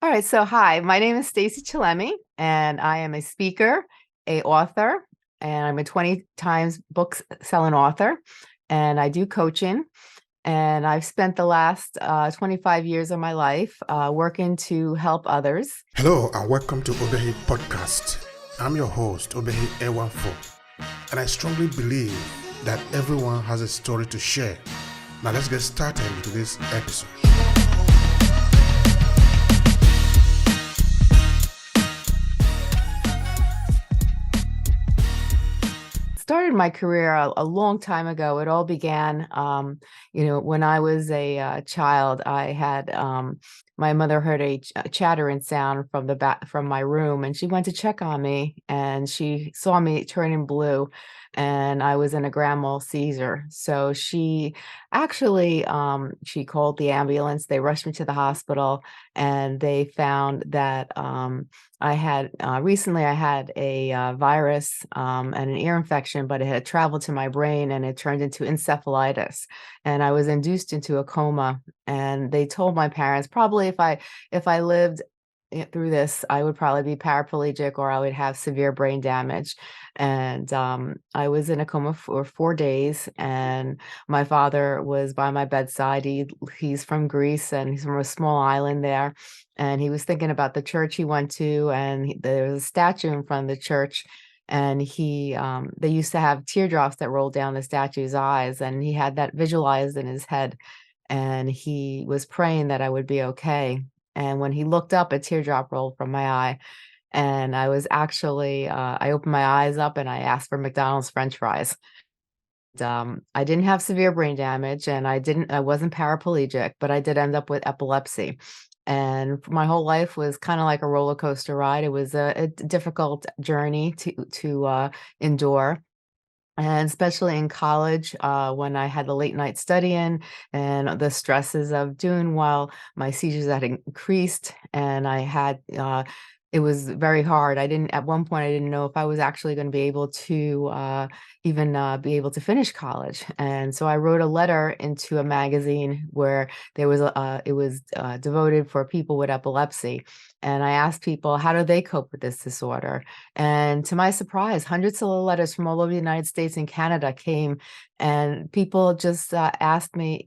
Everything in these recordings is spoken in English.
All right, so hi, my name is Stacey Chillemi, and I am a speaker, a author, and I'm a 20 times book selling author, and I do coaching. And I've spent the last 25 years of my life working to help others. Hello and welcome to Obehi Podcast. I'm your host, Obehi A14, and I strongly believe that everyone has a story to share. Now let's get started into this episode. Started my career a long time ago. It all began, when I was a child. I had my mother heard a chattering sound from the back from my room, and she went to check on me, and she saw me turning blue, and I was in a grand mal seizure. So she actually she called the ambulance. They rushed me to the hospital, and they found that I had recently I had a virus and an ear infection, but it had traveled to my brain and it turned into encephalitis, and I was induced into a coma. And they told my parents probably if I lived through this, I would probably be paraplegic or I would have severe brain damage. And I was in a coma for 4 days, and my father was by my bedside. He's from Greece, and he's from a small island there. And he was thinking about the church he went to, and there was a statue in front of the church. And they used to have teardrops that rolled down the statue's eyes, and he had that visualized in his head. And he was praying that I would be okay. And when he looked up, a teardrop rolled from my eye. And I was actually, I opened my eyes up and I asked for McDonald's French fries. I didn't have severe brain damage, and I wasn't paraplegic, but I did end up with epilepsy. And my whole life was kind of like a roller coaster ride. It was a difficult journey to endure. And especially in college, when I had the late night studying and the stresses of doing well, my seizures had increased, and it was very hard. At one point, I didn't know if I was actually going to be able to even be able to finish college. And so I wrote a letter into a magazine where it was devoted for people with epilepsy. And I asked people, how do they cope with this disorder? And to my surprise, hundreds of letters from all over the United States and Canada came, and people just asked me,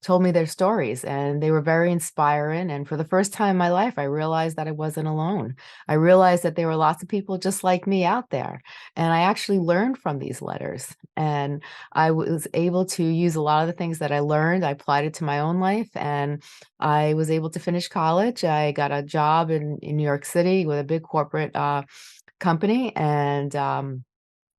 told me their stories, and they were very inspiring. And for the first time in my life, I realized that I wasn't alone. I realized that there were lots of people just like me out there. And I actually learned from these letters. And I was able to use a lot of the things that I learned. I applied it to my own life, and I was able to finish college. I got a job in New York City with a big corporate company. And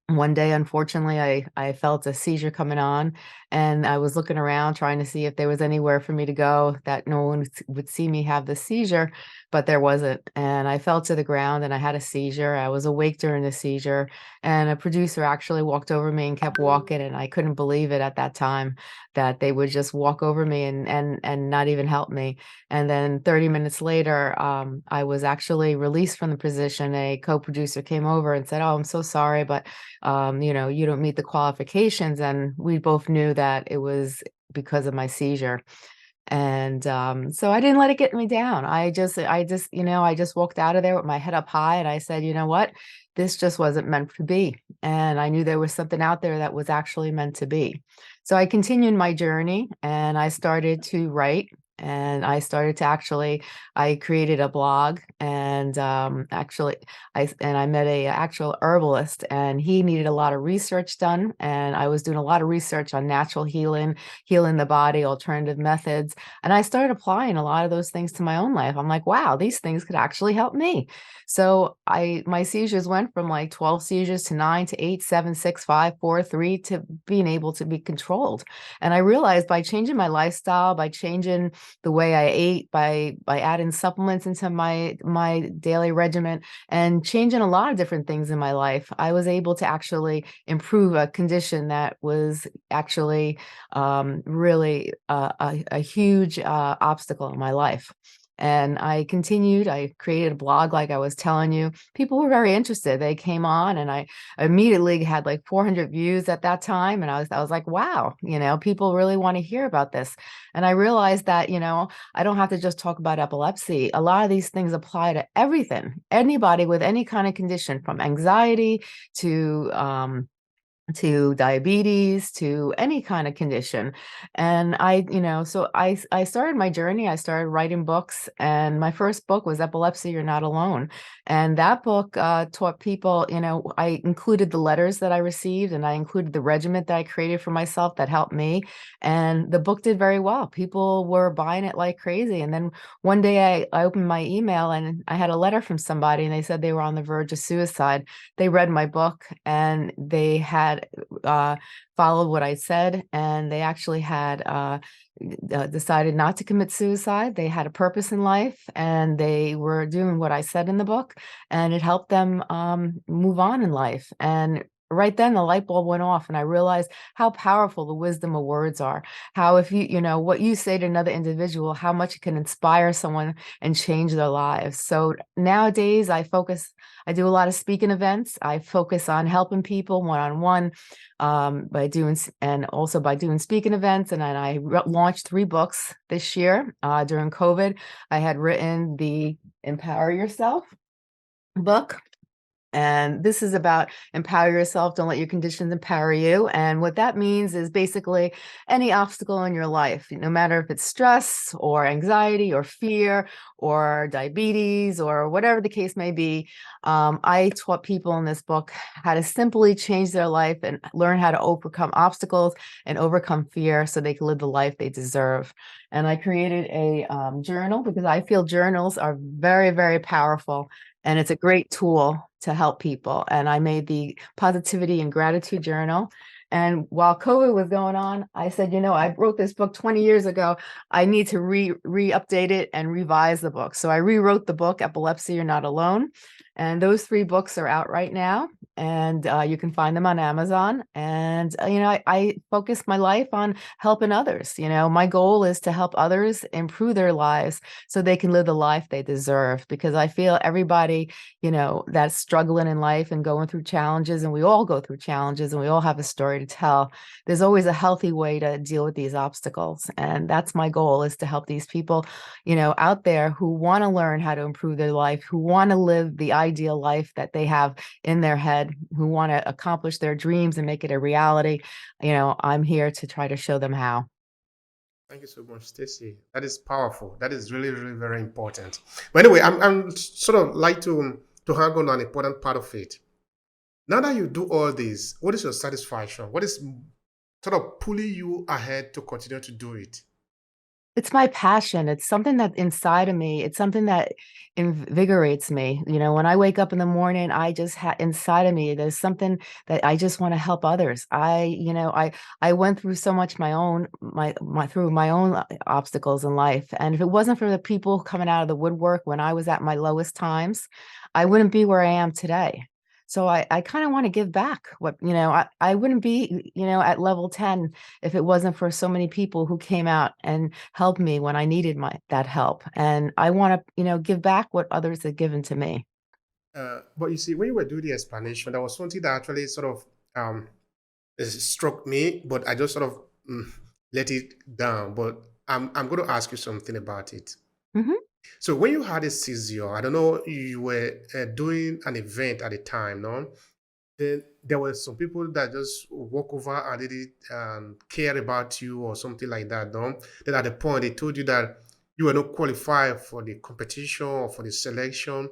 one day, unfortunately, I felt a seizure coming on, and I was looking around trying to see if there was anywhere for me to go that no one would see me have the seizure, but there wasn't. And I fell to the ground and I had a seizure. I was awake during the seizure, and a producer actually walked over me and kept walking, and I couldn't believe it at that time that they would just walk over me and not even help me. And then 30 minutes later, I was actually released from the position. A co-producer came over and said, "Oh, I'm so sorry, but you don't meet the qualifications." And we both knew that it was because of my seizure. And so I didn't let it get me down. I just walked out of there with my head up high, and I said, you know what? This just wasn't meant to be. And I knew there was something out there that was actually meant to be. So I continued my journey, and I started to write. And I created a blog, and I met a actual herbalist, and he needed a lot of research done. And I was doing a lot of research on natural healing, healing the body, alternative methods. And I started applying a lot of those things to my own life. I'm like, wow, these things could actually help me. So my seizures went from like 12 seizures to 9 to 8, 7, 6, 5, 4, 3 to being able to be controlled. And I realized by changing my lifestyle, by changing the way I ate, by adding supplements into my daily regimen, and changing a lot of different things in my life, I was able to actually improve a condition that was actually really a huge obstacle in my life. And I continued. I created a blog, like I was telling you. People were very interested. They came on, and I immediately had like 400 views at that time. And I was like, wow, people really want to hear about this. And I realized that, I don't have to just talk about epilepsy. A lot of these things apply to everything, anybody with any kind of condition, from anxiety to diabetes, to any kind of condition. And I started my journey. I started writing books, and my first book was Epilepsy, You're Not Alone. And that book taught people, I included the letters that I received, and I included the regimen that I created for myself that helped me. And the book did very well. People were buying it like crazy. And then one day I opened my email, and I had a letter from somebody, and they said they were on the verge of suicide. They read my book, and they had followed what I said, and they actually had decided not to commit suicide. They had a purpose in life, and they were doing what I said in the book, and it helped them move on in life. And right then the light bulb went off, and I realized how powerful the wisdom of words are. How if what you say to another individual, how much it can inspire someone and change their lives. So nowadays I do a lot of speaking events. I focus on helping people one-on-one, by doing speaking events. And then I launched 3 books this year during COVID. I had written the Empower Yourself book. And this is about empower yourself. Don't let your conditions empower you. And what that means is basically any obstacle in your life, no matter if it's stress or anxiety or fear or diabetes or whatever the case may be. I taught people in this book how to simply change their life and learn how to overcome obstacles and overcome fear so they can live the life they deserve. And I created a journal, because I feel journals are very, very powerful. And it's a great tool to help people. And I made the positivity and gratitude journal. And while COVID was going on, I said, I wrote this book 20 years ago. I need to re-update it and revise the book. So I rewrote the book, Epilepsy, You're Not Alone. And those 3 books are out right now. And you can find them on Amazon. And, I focus my life on helping others. My goal is to help others improve their lives so they can live the life they deserve. Because I feel everybody, that's struggling in life and going through challenges, and we all go through challenges, and we all have a story to tell. There's always a healthy way to deal with these obstacles. And that's my goal, is to help these people, out there who want to learn how to improve their life, who want to live the ideal life that they have in their head, who want to accomplish their dreams and make it a reality. I'm here to try to show them how. Thank you so much, Stacey. That is powerful. That is really, really very important. But anyway, I'm sort of like to hang on an important part of it. Now that you do all this, what is your satisfaction? What is sort of pulling you ahead to continue to do it? It's my passion. It's something that inside of me. It's something that invigorates me. When I wake up in the morning, I just inside of me, there's something that I just want to help others. I went through so much through my own obstacles in life. And if it wasn't for the people coming out of the woodwork when I was at my lowest times, I wouldn't be where I am today. So I kind of want to give back I wouldn't be, at level 10 if it wasn't for so many people who came out and helped me when I needed that help. And I want to, give back what others have given to me. But you see, when you were doing the explanation, there was something that actually sort of struck me, but I just sort of let it down. But I'm going to ask you something about it. Mm-hmm. So when you had a seizure, I don't know, you were doing an event at the time, no? Then there were some people that just walk over and didn't care about you or something like that, no? Then at the point they told you that you were not qualified for the competition or for the selection.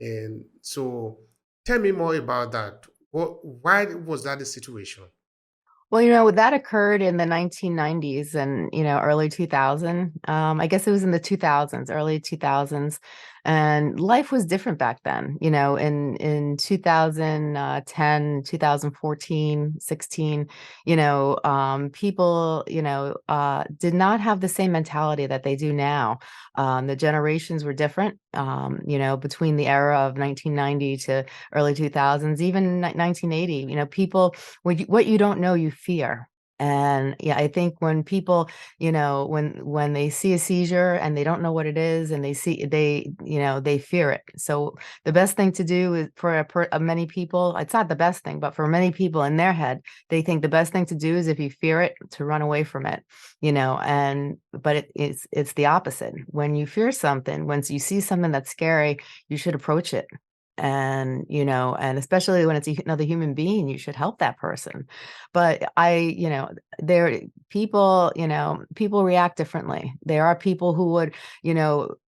And so tell me more about that. Why was that the situation? Well, that occurred in the 1990s and, early 2000. I guess it was in the 2000s, early 2000s. And life was different back then, in 2010, 2014, 16, people, did not have the same mentality that they do now. The generations were different, between the era of 1990 to early 2000s, even 1980, people, what you don't know, you fear. And yeah, I think when people, when they see a seizure and they don't know what it is, and they fear it. So the best thing to do is many people, it's not the best thing, but for many people in their head, they think the best thing to do is, if you fear it, to run away from it, but it's the opposite. When you fear something, once you see something that's scary, you should approach it. And especially when it's another human being, you should help that person. But there people react differently. There are people who would,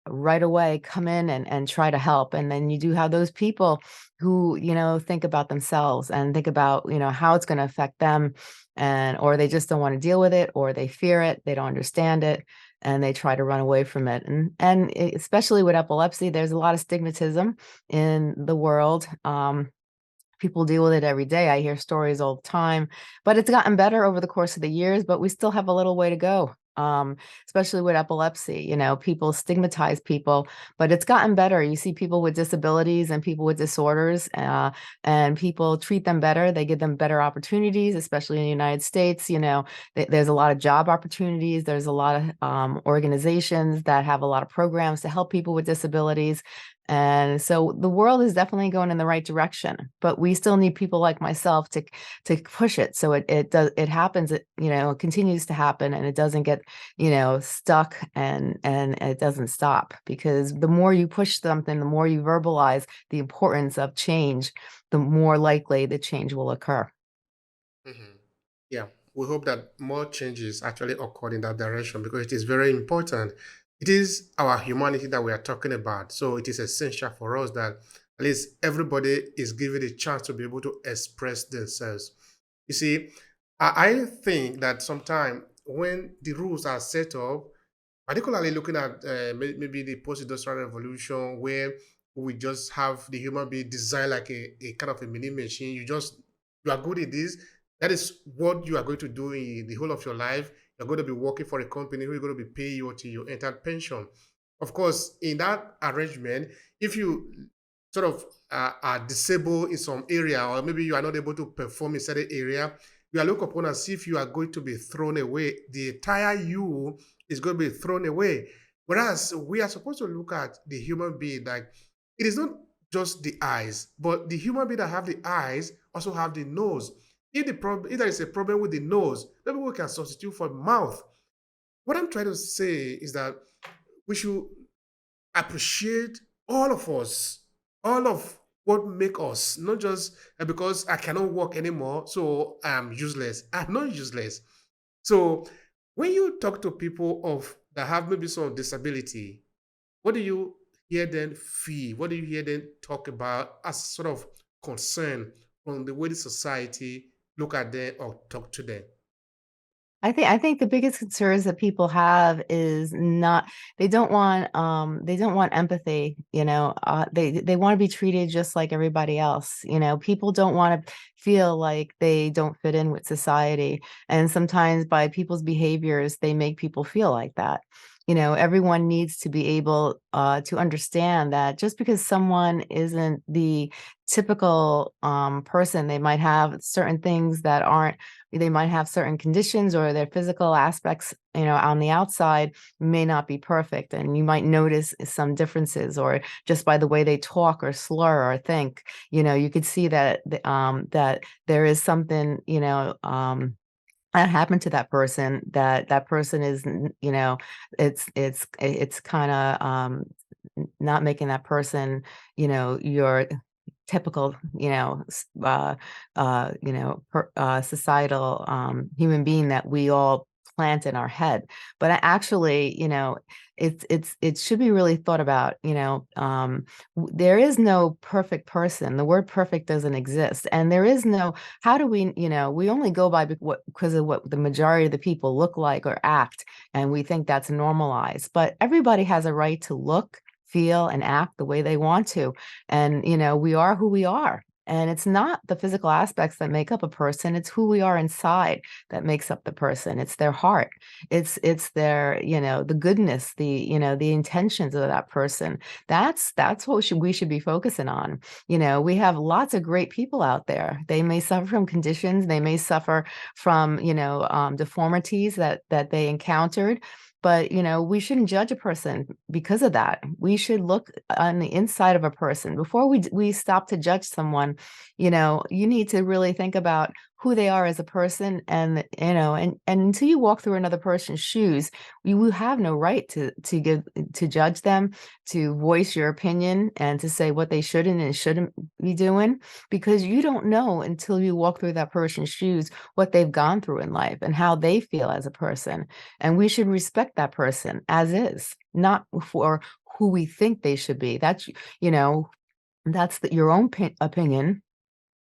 right away come in and try to help. And then you do have those people who, think about themselves and think about, how it's going to affect them, or they just don't want to deal with it, or they fear it, they don't understand it, and they try to run away from it. And especially with epilepsy, there's a lot of stigmatism in the world. People deal with it every day. I hear stories all the time, but it's gotten better over the course of the years, but we still have a little way to go. Especially with epilepsy, people stigmatize people, but it's gotten better. You see people with disabilities and people with disorders, and people treat them better. They give them better opportunities, especially in the United States. There's a lot of job opportunities. There's a lot of organizations that have a lot of programs to help people with disabilities. And so the world is definitely going in the right direction, but we still need people like myself to push it. So it happens, it continues to happen, and it doesn't get, stuck, and it doesn't stop, because the more you push something, the more you verbalize the importance of change, the more likely the change will occur. Mhm. Yeah, we hope that more changes actually occur in that direction because it is very important. It is our humanity that we are talking about. So it is essential for us that at least everybody is given a chance to be able to express themselves. You see, I think that sometimes when the rules are set up, particularly looking at maybe the post-industrial revolution, where we just have the human being designed like a kind of a mini machine. You are good at this. That is what you are going to do in the whole of your life. You're going to be working for a company who is going to be paying you until you enter pension. Of course, in that arrangement, if you sort of are disabled in some area, or maybe you are not able to perform in certain area, you are looked upon as if you are going to be thrown away. The entire you is going to be thrown away. Whereas we are supposed to look at the human being like it is not just the eyes, but the human being that have the eyes also have the nose. If there is a problem with the nose, maybe we can substitute for mouth. What I'm trying to say is that we should appreciate all of us, all of what make us, not just because I cannot walk anymore, so I'm useless. I'm not useless. So when you talk to people of that have maybe some disability, what do you hear them feel? What do you hear them talk about as sort of concern from the way the society look at them or talk to them? I think the biggest concerns that people have is not they don't want empathy, they want to be treated just like everybody else. People don't want to feel like they don't fit in with society. And sometimes by people's behaviors, they make people feel like that. Everyone needs to be able to understand that just because someone isn't the typical person, they might have certain things that aren't they might have certain conditions, or their physical aspects, on the outside may not be perfect. And you might notice some differences, or just by the way they talk or slur or think, you could see that there is something, that happened to that person, that person is, it's kind of not making that person, your typical, societal human being that we all plant in our head. But actually, it should be really thought about. There is no perfect person. The word perfect doesn't exist, and there is no. How do we? We only go by because of what the majority of the people look like or act, and we think that's normalized. But everybody has a right to look, feel, and act the way they want to. And we are who we are. And it's not the physical aspects that make up a person, it's who we are inside that makes up the person. It's their heart. It's their, the goodness, the intentions of that person. That's what we should be focusing on. We have lots of great people out there. They may suffer from conditions, they may suffer from, deformities that they encountered. But, we shouldn't judge a person because of that. We should look on the inside of a person before we stop to judge someone. You need to really think about who they are as a person, and until you walk through another person's shoes, you will have no right to judge them, to voice your opinion, and to say what they shouldn't and shouldn't be doing, because you don't know until you walk through that person's shoes what they've gone through in life and how they feel as a person. And we should respect that person as is, not for who we think they should be. That's your own opinion,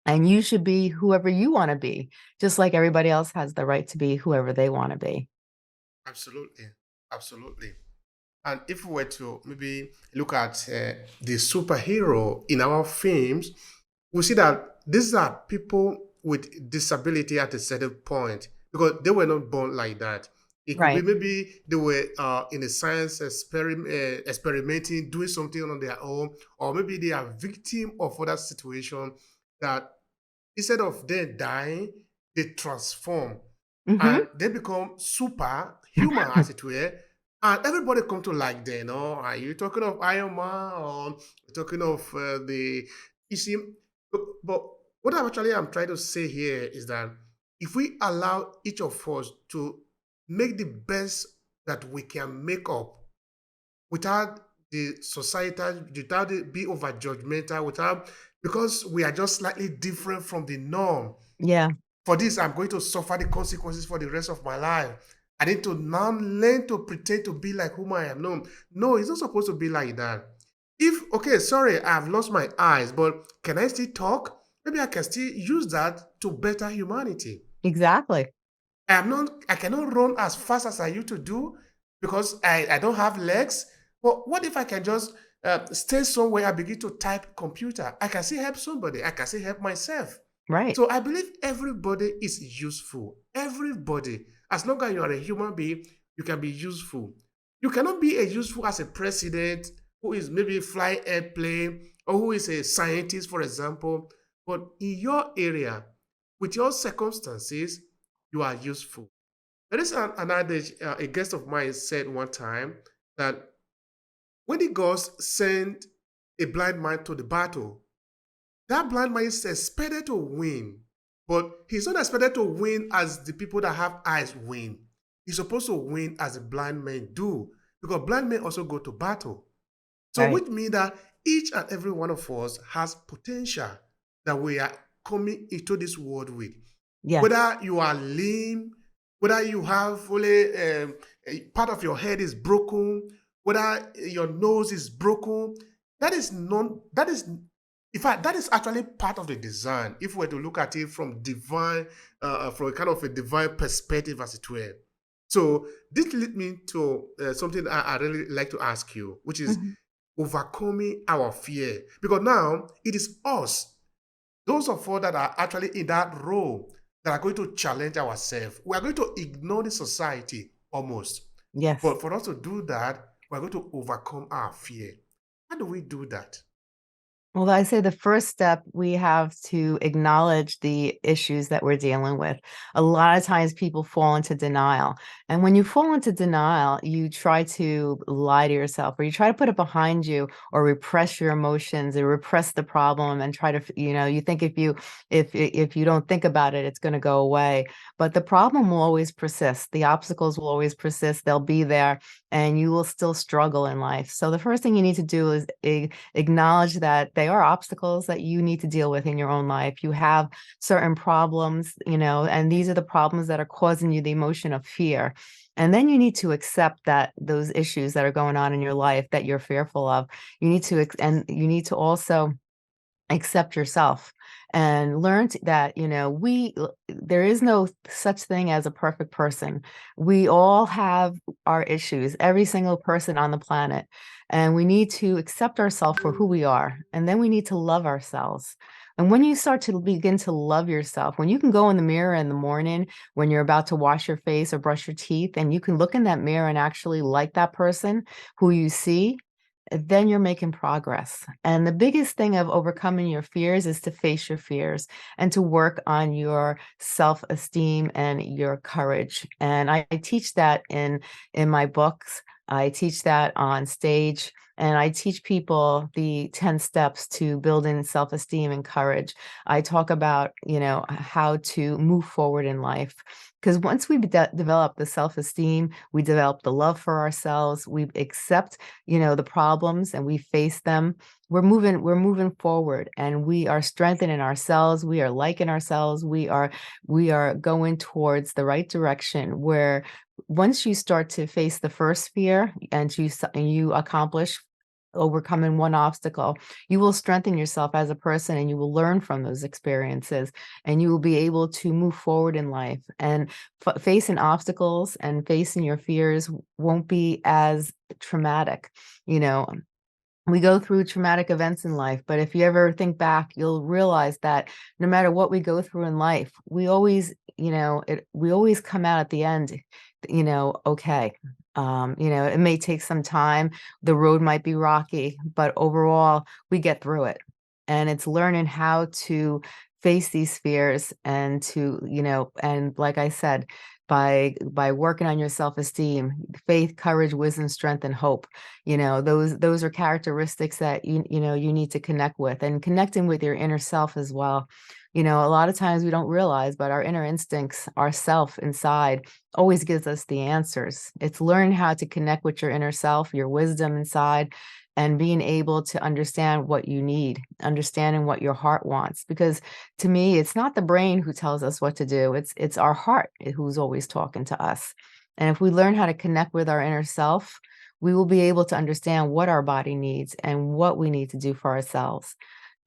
and you should be whoever you want to be, just like everybody else has the right to be whoever they want to be. Absolutely. Absolutely. And if we were to maybe look at the superhero in our films, we see that these are people with disability at a certain point because they were not born like that. It could be Right. maybe they were in a science experimenting, doing something on their own, or maybe they are victim of other situation that instead of them dying, they transform Mm-hmm. and they become superhuman, as it were. And everybody come to like them. Are you talking of Iron Man or talking of the? You see, but what I'm trying to say here is that if we allow each of us to make the best that we can make up without the societal, without it be over judgmental, without because we are just slightly different from the norm. Yeah. For this, I'm going to suffer the consequences for the rest of my life. I need to now learn to pretend to be like whom I am known. No, it's not supposed to be like that. If, okay, sorry, I've lost my eyes, but can I still talk? Maybe I can still use that to better humanity. Exactly. I cannot run as fast as I used to do because I don't have legs. But what if I can just stay somewhere and begin to type computer? I can still help somebody. I can still help myself. Right. So I believe everybody is useful. Everybody. As long as you are a human being, you can be useful. You cannot be a useful as a president who is maybe flying airplane or who is a scientist, for example. But in your area, with your circumstances, you are useful. There is an adage, a guest of mine said one time that when the gods send a blind man to the battle, that blind man is expected to win, but he's not expected to win as the people that have eyes win. He's supposed to win as the blind men do, because blind men also go to battle. So, Right. which means that each and every one of us has potential that we are coming into this world with. Yes. Whether you are lame, whether you have only a part of your head is broken, whether your nose is broken, that is non that is in fact that is actually part of the design if we were to look at it from divine from a kind of a divine perspective, as it were. So this leads me to something I really like to ask you, which is Mhm. overcoming our fear, because now it is us, those of us that are actually in that role, that are going to challenge ourselves. We are going to ignore the society almost. Yes. But for us to do that, we're going to overcome our fear. How do we do that? Well, I say the first step, we have to acknowledge the issues that we're dealing with. A lot of times people fall into denial. And when you fall into denial, you try to lie to yourself, or you try to put it behind you, or repress your emotions or repress the problem and try to, you think if you don't think about it, it's going to go away. But the problem will always persist. The obstacles will always persist. They'll be there, and you will still struggle in life. So the first thing you need to do is acknowledge that they are obstacles that you need to deal with in your own life. You have certain problems, and these are the problems that are causing you the emotion of fear. And then you need to accept that those issues that are going on in your life that you're fearful of, and you need to also accept yourself and that there is no such thing as a perfect person. We all have our issues, every single person on the planet, and we need to accept ourselves for who we are, and then we need to love ourselves. And when you start to begin to love yourself, when you can go in the mirror in the morning when you're about to wash your face or brush your teeth, and you can look in that mirror and actually like that person who you see, then you're making progress. And the biggest thing of overcoming your fears is to face your fears and to work on your self-esteem and your courage. And I teach that in my books. I teach that on stage. And I teach people the 10 steps to building self-esteem and courage. I talk about, how to move forward in life. Because once we develop the self-esteem, we develop the love for ourselves, we accept, the problems, and we face them, we're moving forward, and we are strengthening ourselves, we are liking ourselves, we are going towards the right direction, where once you start to face the first fear and you accomplish overcoming one obstacle, you will strengthen yourself as a person, and you will learn from those experiences, and you will be able to move forward in life. And facing obstacles and facing your fears won't be as traumatic. You know, we go through traumatic events in life, but if you ever think back, you'll realize that no matter what we go through in life, we always come out at the end, okay. It may take some time, the road might be rocky, but overall, we get through it. And it's learning how to face these fears, and and like I said, by working on your self-esteem, faith, courage, wisdom, strength, and hope. Those are characteristics that you need to connect with, and connecting with your inner self as well. A lot of times we don't realize, but our inner instincts, our self inside, always gives us the answers. It's learn how to connect with your inner self, your wisdom inside, and being able to understand what you need, understanding what your heart wants. Because to me, it's not the brain who tells us what to do. It's our heart who's always talking to us. And if we learn how to connect with our inner self, we will be able to understand what our body needs and what we need to do for ourselves.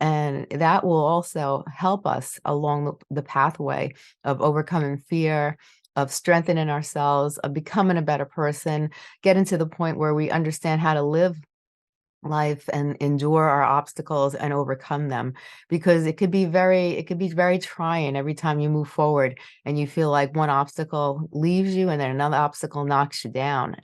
And that will also help us along the pathway of overcoming fear, of strengthening ourselves, of becoming a better person, getting to the point where we understand how to live life and endure our obstacles and overcome them, because it could be very trying every time you move forward and you feel like one obstacle leaves you and then another obstacle knocks you down,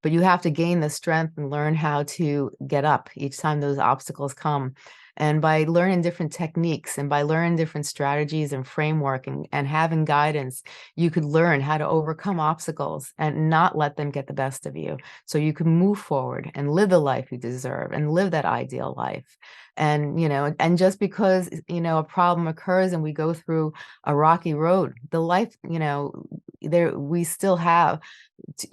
but you have to gain the strength and learn how to get up each time those obstacles come. And by learning different techniques and by learning different strategies and framework, and having guidance, you could learn how to overcome obstacles and not let them get the best of you, so you can move forward and live the life you deserve and live that ideal life. And just because a problem occurs and we go through a rocky road, the life, there we still have,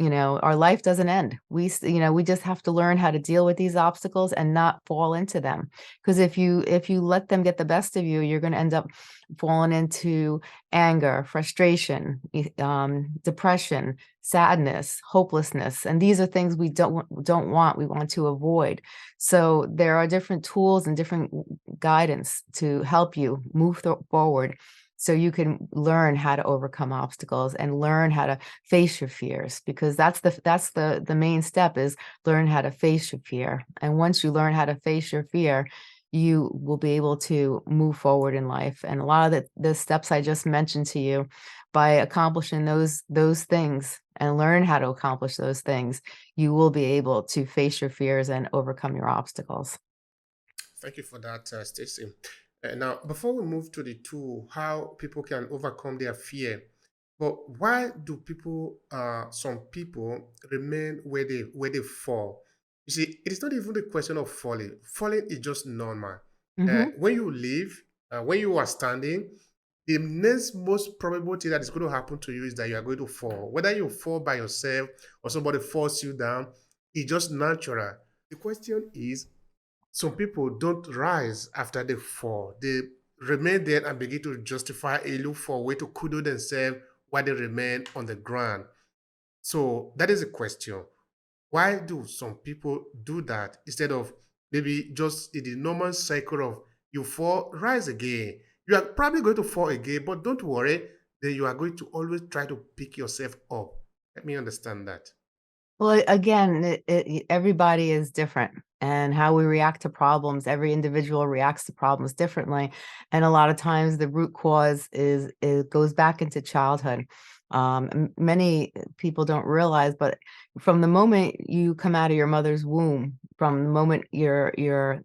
our life doesn't end. We just have to learn how to deal with these obstacles and not fall into them, because if you let them get the best of you, you're going to end up falling into anger, frustration, depression, sadness, hopelessness. And these are things we don't want. We want to avoid. So there are different tools and different guidance to help you move forward, so you can learn how to overcome obstacles and learn how to face your fears, because that's the main step, is learn how to face your fear. And once you learn how to face your fear, you will be able to move forward in life. And a lot of the steps I just mentioned to you, by accomplishing those things and learn how to accomplish those things, you will be able to face your fears and overcome your obstacles. Thank you for that, Stacey. Now, before we move to the tool, how people can overcome their fear, but why do some people remain where they fall? You see, it is not even the question of falling. Falling is just normal. Hmm. When you live, when you are standing, the next most probable thing that is going to happen to you is that you are going to fall. Whether you fall by yourself or somebody force you down, it's just natural. The question is, some people don't rise after they fall. They remain there and begin to justify a look for a way to kudo themselves while they remain on the ground. So that is a question. Why do some people do that instead of maybe just in the normal cycle of You fall, rise again. You are probably going to fall again, but don't worry. Then you are going to always try to pick yourself up. Let me understand that. Well, again, everybody is different, and how we react to problems, every individual reacts to problems differently. And a lot of times the root cause is it goes back into childhood. Many people don't realize, but from the moment you come out of your mother's womb, from the moment your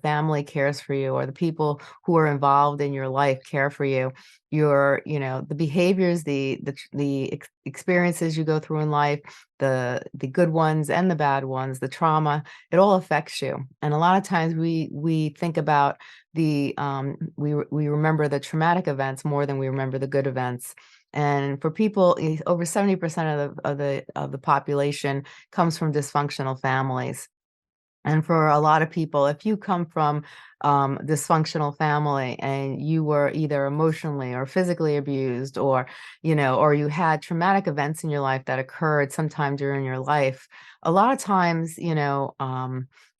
family cares for you, or the people who are involved in your life care for you, the behaviors, the experiences you go through in life, the good ones and the bad ones, the trauma, it all affects you. And a lot of times we think about we remember the traumatic events more than we remember the good events. And for people, over 70% of the population comes from dysfunctional families. And for a lot of people, if you come from dysfunctional family and you were either emotionally or physically abused, or you had traumatic events in your life that occurred sometime during your life, a lot of times,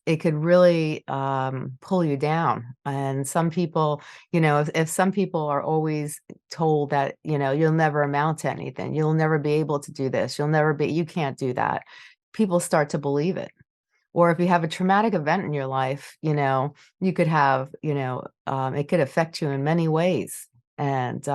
it could really pull you down. And some people, if some people are always told that, you'll never amount to anything, you'll never be able to do this, you can't do that, people start to believe it. Or if you have a traumatic event in your life, you could have, it could affect you in many ways. And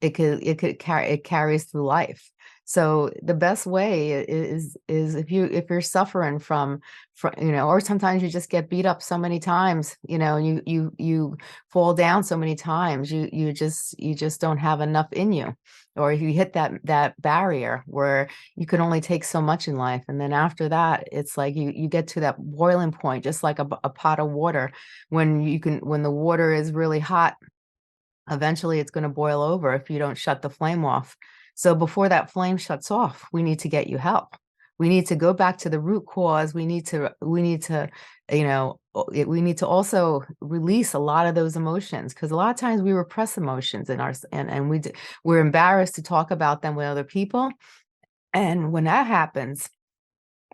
it carries through life. So the best way is if you're suffering from, or sometimes you just get beat up so many times, you fall down so many times, you just don't have enough in you. Or if you hit that barrier where you can only take so much in life, and then after that it's like you get to that boiling point, just like a pot of water. When the water is really hot, eventually it's going to boil over if you don't shut the flame off. So before that flame shuts off, we need to get you help. We need to go back to the root cause. We need to also release a lot of those emotions, because a lot of times we repress emotions in our and we're embarrassed to talk about them with other people. And when that happens,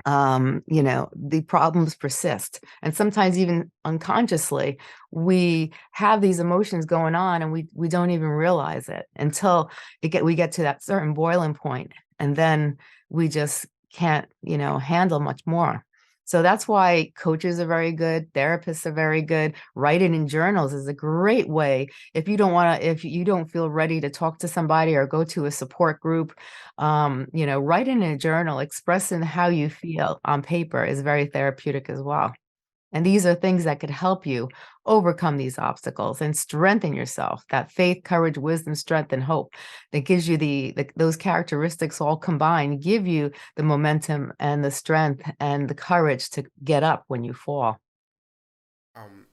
the problems persist. And sometimes even unconsciously, we have these emotions going on and we don't even realize it until we get to that certain boiling point. And then we just can't, handle much more. So that's why coaches are very good, therapists are very good. Writing in journals is a great way. If you don't feel ready to talk to somebody or go to a support group, writing in a journal, expressing how you feel on paper is very therapeutic as well. And these are things that could help you overcome these obstacles and strengthen yourself. That faith, courage, wisdom, strength, and hope that gives you those characteristics all combined, give you the momentum and the strength and the courage to get up when you fall.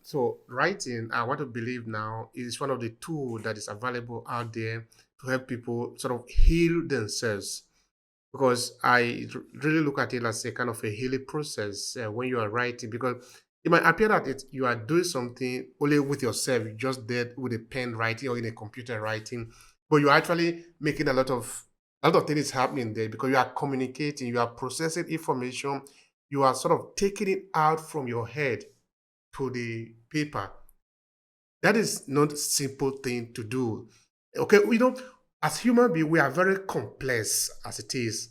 So writing, I want to believe now, is one of the tools that is available out there to help people sort of heal themselves. Because really look at it as a kind of a healing process when you are writing. Because it might appear that you are doing something only with yourself, you just did with a pen writing or in a computer writing, but you're actually making a lot of things happening there, because you are communicating, you are processing information, you are sort of taking it out from your head to the paper. That is not a simple thing to do. Okay, we don't, as human beings, we are very complex as it is.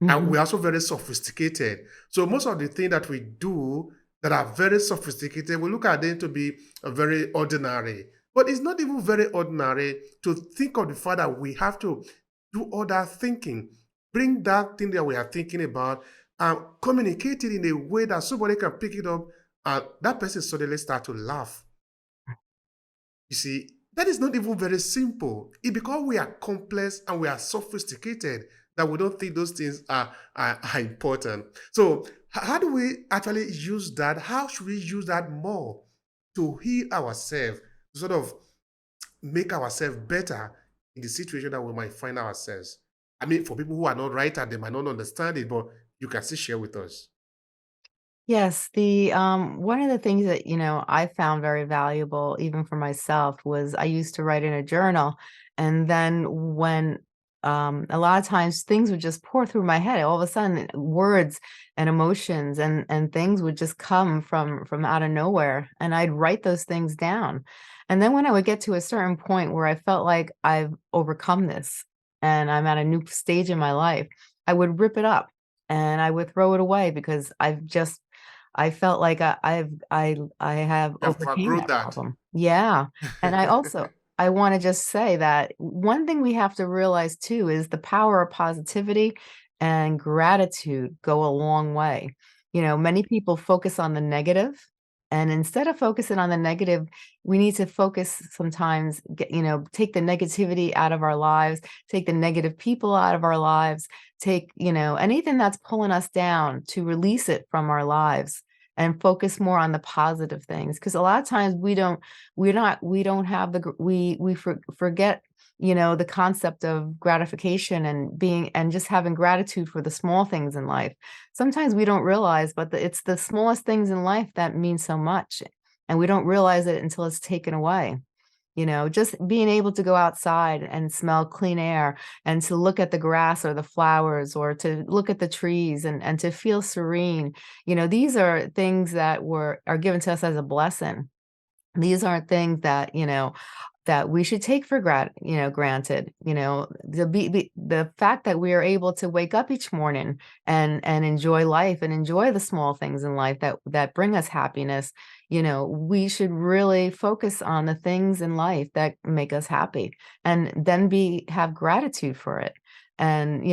And Mhm. we're also very sophisticated. So most of the things that we do that are very sophisticated, we look at them to be very ordinary. But it's not even very ordinary to think of the fact that we have to do all that thinking, bring that thing that we are thinking about, and communicate it in a way that somebody can pick it up, and that person suddenly start to laugh. You see, that is not even very simple. It's because we are complex and we are sophisticated that we don't think those things are important. So, how do we actually use that? How should we use that more to heal ourselves, to sort of make ourselves better in the situation that we might find ourselves? I mean, for people who are not writers, they might not understand it, but you can still share with us. Yes, the one of the things that I found very valuable even for myself was I used to write in a journal, and then when a lot of times things would just pour through my head. All of a sudden, words and emotions and things would just come from out of nowhere, and I'd write those things down. And then when I would get to a certain point where I felt like I've overcome this and I'm at a new stage in my life, I would rip it up and I would throw it away because I felt like I have You have overcame outgrown that that. problem. Yeah. And I want to just say that one thing we have to realize too is the power of positivity and gratitude go a long way. Many people focus on the negative, and instead of focusing on the negative, we need to focus sometimes, take the negativity out of our lives, take the negative people out of our lives, take, anything that's pulling us down to release it from our lives and focus more on the positive things. Because a lot of times we don't have forget, the concept of gratification and just having gratitude for the small things in life. Sometimes we don't realize, but it's the smallest things in life that mean so much. And we don't realize it until it's taken away. Just being able to go outside and smell clean air and to look at the grass or the flowers or to look at the trees and to feel serene. These are things that are given to us as a blessing. These aren't things that we should take for granted. The fact that we are able to wake up each morning and enjoy life and enjoy the small things in life that bring us happiness. We should really focus on the things in life that make us happy and then have gratitude for it. And,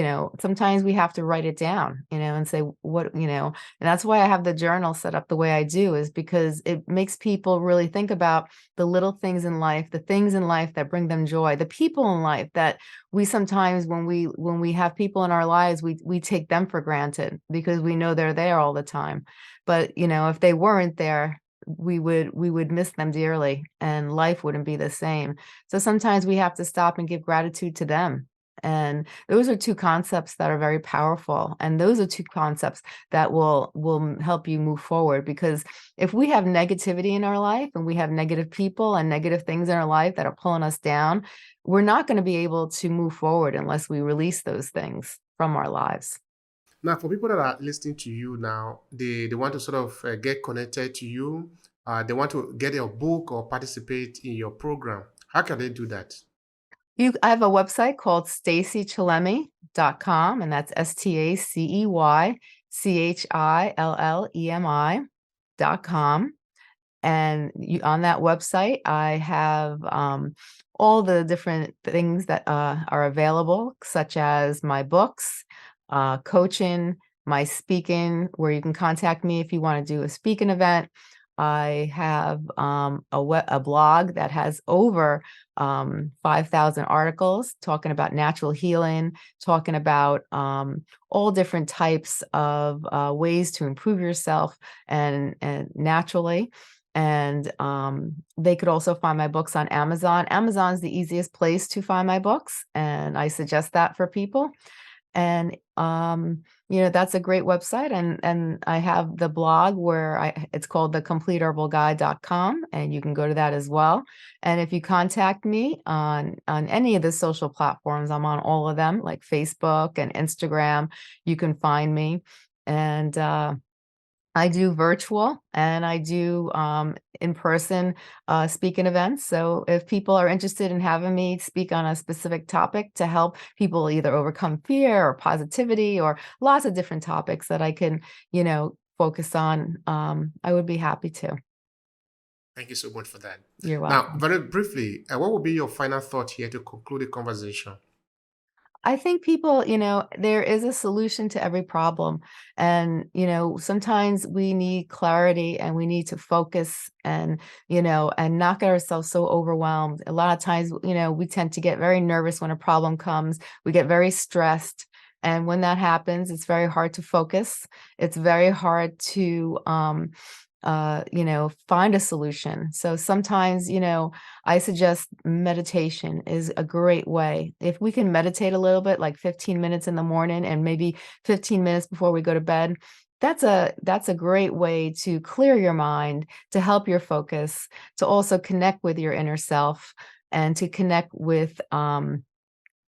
sometimes we have to write it down, and say and that's why I have the journal set up the way I do, is because it makes people really think about the little things in life, the things in life that bring them joy, the people in life that we sometimes, when we have people in our lives, we take them for granted because we know they're there all the time. But, if they weren't there, we would miss them dearly and life wouldn't be the same. So sometimes we have to stop and give gratitude to them. And those are two concepts that are very powerful. And those are two concepts that will help you move forward. Because if we have negativity in our life and we have negative people and negative things in our life that are pulling us down, we're not going to be able to move forward unless we release those things from our lives. Now, for people that are listening to you now, they want to sort of get connected to you. They want to get your book or participate in your program. How can they do that? I have a website called staceychillemi.com, and that's STACEYCHILLEMI.com. And on that website, I have all the different things that are available, such as my books, coaching, my speaking, where you can contact me if you want to do a speaking event. I have a blog that has over 5,000 articles talking about natural healing, talking about all different types of ways to improve yourself and naturally. And they could also find my books on Amazon. Amazon is the easiest place to find my books, and I suggest that for people. And that's a great website. And I have the blog where it's called thecompleteherbalguide.com, and you can go to that as well. And if you contact me on any of the social platforms, I'm on all of them, like Facebook and Instagram, you can find me. And I do virtual and I do in-person speaking events. So if people are interested in having me speak on a specific topic to help people either overcome fear or positivity or lots of different topics that I can, focus on, I would be happy to. Thank you so much for that. You're Now, welcome. very briefly, what would be your final thought here to conclude the conversation? I think people, there is a solution to every problem. And, sometimes we need clarity and we need to focus and not get ourselves so overwhelmed. A lot of times, we tend to get very nervous when a problem comes. We get very stressed. And when that happens, it's very hard to focus. It's very hard to, find a solution. So sometimes, I suggest meditation is a great way. If we can meditate a little bit, like 15 minutes in the morning and maybe 15 minutes before we go to bed, that's a great way to clear your mind, to help your focus, to also connect with your inner self and to connect with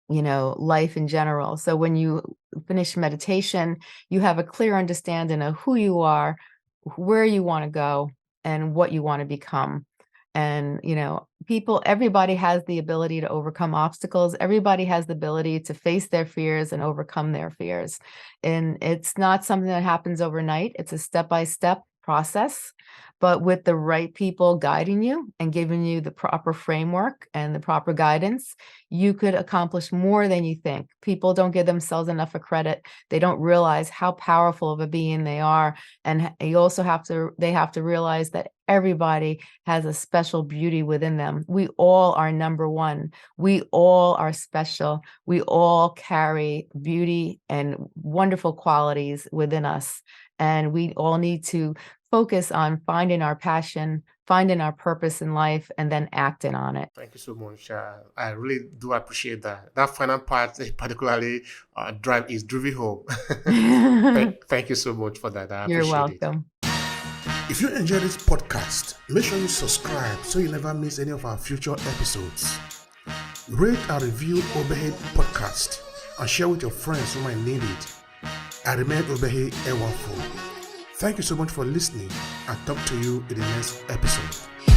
life in general. So when you finish meditation, you have a clear understanding of who you are, where you want to go, and what you want to become. And, everybody has the ability to overcome obstacles. Everybody has the ability to face their fears and overcome their fears. And it's not something that happens overnight. It's a step-by-step process, but with the right people guiding you and giving you the proper framework and the proper guidance, you could accomplish more than you think. People don't give themselves enough of credit. They don't realize how powerful of a being they are. And they have to realize that everybody has a special beauty within them. We all are number one. We all are special. We all carry beauty and wonderful qualities within us. And we all need to focus on finding our passion, finding our purpose in life, and then acting on it. Thank you so much. I really do appreciate that. That final part, particularly, is driven home. Thank you so much for that. I You're appreciate welcome. If you enjoy this podcast, make sure you subscribe so you never miss any of our future episodes. Rate and review Obehi Podcast and share with your friends who might need it. I remain Obehi Ewafo. Thank you so much for listening. I'll talk to you in the next episode.